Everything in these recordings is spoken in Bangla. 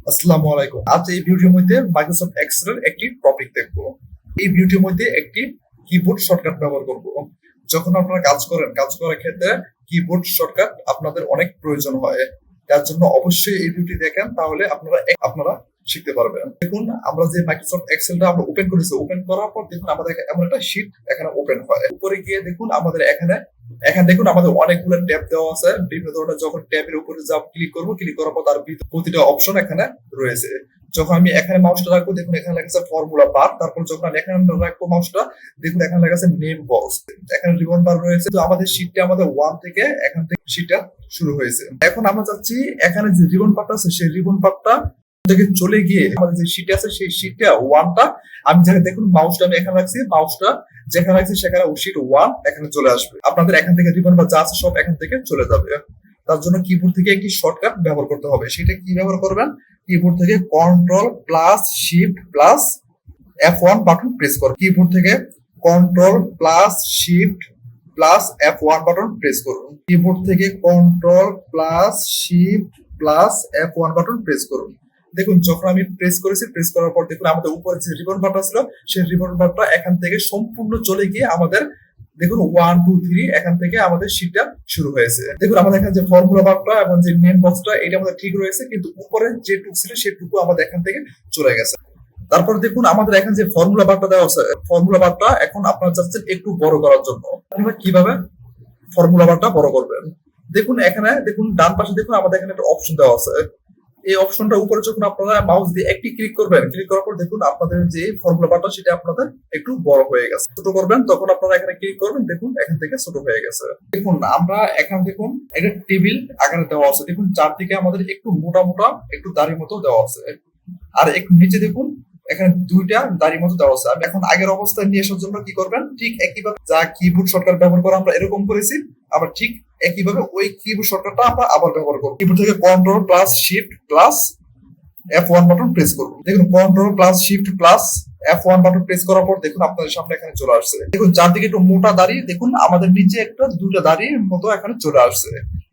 আসসালামু আলাইকুম। আজ এই ভিডিওর মধ্যে মাইক্রোসফট এক্সেল এর একটি টপিক দেখব। এই ভিডিওর মধ্যে একটি কিবোর্ড শর্টকাট ব্যবহার করব। যখন আপনারা কাজ করার ক্ষেত্রে কিবোর্ড শর্টকাট আপনাদের অনেক প্রয়োজন হয়। তার জন্য অবশ্যই এই ভিডিওটি দেখেন, তাহলে আপনারা শিখতে পারবেন। দেখুন, আমরা যে মাইক্রোসফট এক্সেলটা আমরা ওপেন করেছি, ওপেন করার পর দেখুন আমাদের এমন একটা শীট এখানে ওপেন হয়। উপরে গিয়ে দেখুন আমাদের এখানে দেখুন আমাদের অনেকগুলো ট্যাব দেওয়া আছে। বিভিন্ন ধরনের যখন ট্যাবের উপরে ক্লিক করবো, ক্লিক করার পর তার ভিতরে প্রতিটা অপশন এখানে রয়েছে। যখন আমি এখানে মাউসটা রাখবো, দেখুন এখানে লেখা আছে ফর্মুলা বার। তারপর যখন আমি এখানে রাখবো মাউসটা, দেখুন এখানে লেখা আছে নেম বক্স। এখানে রিবন বার রয়েছে। তো আমাদের শীটটা আমাদের 1 থেকে এখান থেকে শীটটা শুরু হয়েছে। এখন আমরা চাচ্ছি এখানে যে রিবন পার্টটা আছে, সেই রিবন পার্টটা থেকে চলে গিয়ে আমাদের যে শীট আছে, সেই শীটটা 1টা আমি যেখানে দেখুন মাউসটা আমি এখানে রাখছি, মাউসটা যেখানে রাখছি সেখানে শীট 1 এখানে চলে আসবে। আপনাদের এখান থেকে রিবন বা যা আছে সব এখান থেকে চলে যাবে। তার জন্য কিবোর্ড থেকে একটি শর্টকাট ব্যবহার করতে হবে। সেটা কি ব্যবহার করবেন? কিবোর্ড থেকে control plus shift plus F1 button press করুন। কিবোর্ড থেকে control plus shift plus F1 button press করুন। কিবোর্ড থেকে control plus shift plus F1 button press করুন। দেখুন, যখন আমি প্রেস করেছি, প্রেস করার পর দেখুন আমাদের উপরে যে রিবন বারটা ছিল, সেই রিবন বারটা এখান থেকে সম্পূর্ণ চলে গিয়ে আমাদের দেখুন 1 2 3 এখান থেকে আমাদের শীটটা শুরু হয়েছে। দেখুন আমাদের এখানে যে ফর্মুলা বারটা এবং যে নেম বক্সটা, এটা আমাদের ঠিক রয়েছে, কিন্তু উপরে যেটুকু ছিল সেটুকু আমাদের এখান থেকে চলে গেছে। তারপর দেখুন আমাদের এখানে যে ফর্মুলা বারটা দেওয়া আছে, ফর্মুলা বারটা এখন আপনারা চাচ্ছেন একটু বড় করার জন্য। আপনারা কিভাবে ফর্মুলা বারটা বড় করবেন? দেখুন এখানে দেখুন ডান পাশে দেখুন আমাদের এখানে একটা অপশন দেওয়া আছে। এই অপশনটা উপরে যখন আপনারা মাউস দিয়ে একটি ক্লিক করবেন, ক্লিক করার পর দেখুন আপনাদের যে ফর্মুলা বারটা সেটা আপনাদের একটু বড় হয়ে গেছে। ছোট করবেন তখন আপনারা এখানে ক্লিক করবেন, দেখুন এখান থেকে ছোট হয়ে গেছে। দেখুন আমরা এখানে দেখুন একটা টেবিল আকারে দেওয়া আছে। দেখুন চারদিকে আমাদের একটু মোটা মোটা একটু দাড়ি মতো দেওয়া আছে। আর একটু নিচে দেখুন এখানে দুইটা দাড়ি মতো দেওয়া আছে। আমি এখন আগের অবস্থায় নিয়ে আসার জন্য কি করবেন, ঠিক একইভাবে যা কিবোর্ড শর্টকাট ব্যবহার করে আমরা এরকম করেছি, আবার ঠিক একইভাবে ওই কিবোর্ড শর্টকাটটা আমরা আবার ব্যবহার করব। কিবোর্ড থেকে control plus shift plus F1 button press করুন। দেখুন control plus shift plus F1 button press করার পর দেখুন আপনাদের সামনে এখানে চলে আসছে। দেখুন চারদিকে একটু মোটা দাড়ি, দেখুন আমাদের নিচে একটা দুইটা দাড়ির মতো এখানে চলে আসছে।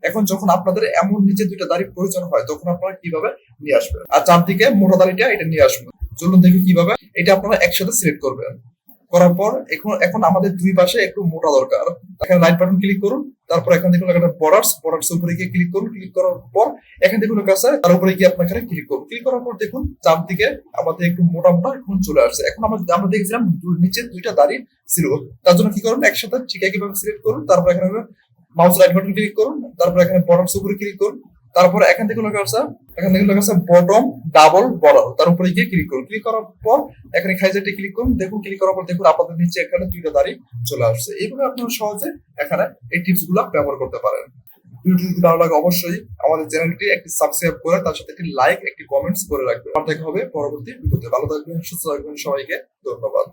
এখন যখন আপনাদের এমন নিচে দুইটা দাড়ি প্রয়োজন হয়, তখন আপনারা কিভাবে নিয়ে আসবেন? আর চারদিকে মোটা দাড়িটা এটা নিয়ে আসবেন। চলুন দেখি কিভাবে এটা আপনারা একসাথে সিলেক্ট করবেন। করার পর এখন আমাদের দুই পাশে একটু মোটা দরকার। এখানে রাইট বাটন ক্লিক করুন। তারপর এখানে দেখুন একটা বর্ডার্স উপরে গিয়ে ক্লিক করুন। ক্লিক করার পর এখানে দেখুন কাছে তার উপরে গিয়ে আপনার এখানে ক্লিক করুন। ক্লিক করার পর দেখুন চারদিকে আমাদের একটু মোটা মোটা এখন চলে আসছে। এখন আমরা দেখছিলাম নিচে দুইটা দাড়ি ছিল। তার জন্য কি করুন, একসাথে ঠিক একইভাবে সিলেক্ট করুন। তারপর এখানে মাউস রাইট বাটন ক্লিক করুন। তারপর এখানে বর্ডার্স উপরে ক্লিক করুন। তারপর এখান থেকে লেখা আছে বটম ডাবল বর্ডার, তার উপরে গিয়ে ক্লিক করুন। ক্লিক করার পর এখানে খাইজেটে ক্লিক করুন। দেখুন ক্লিক করার পর দেখুন আপনাদের নিচে এখানে দুইটা দাড়ি চলে আসছে। এইভাবে আপনারা সহজে এখানে এই টিপস গুলা ব্যবহার করতে পারেন। ভিডিওটি যদি ভালো লাগে অবশ্যই আমাদের চ্যানেলটি একটি সাবস্ক্রাইব করে তার সাথে একটি লাইক একটি কমেন্টস করে রাখবেন। দেখা হবে পরবর্তী ভিডিওতে। ভালো থাকবেন, সুস্থ থাকবেন, সবাইকে ধন্যবাদ।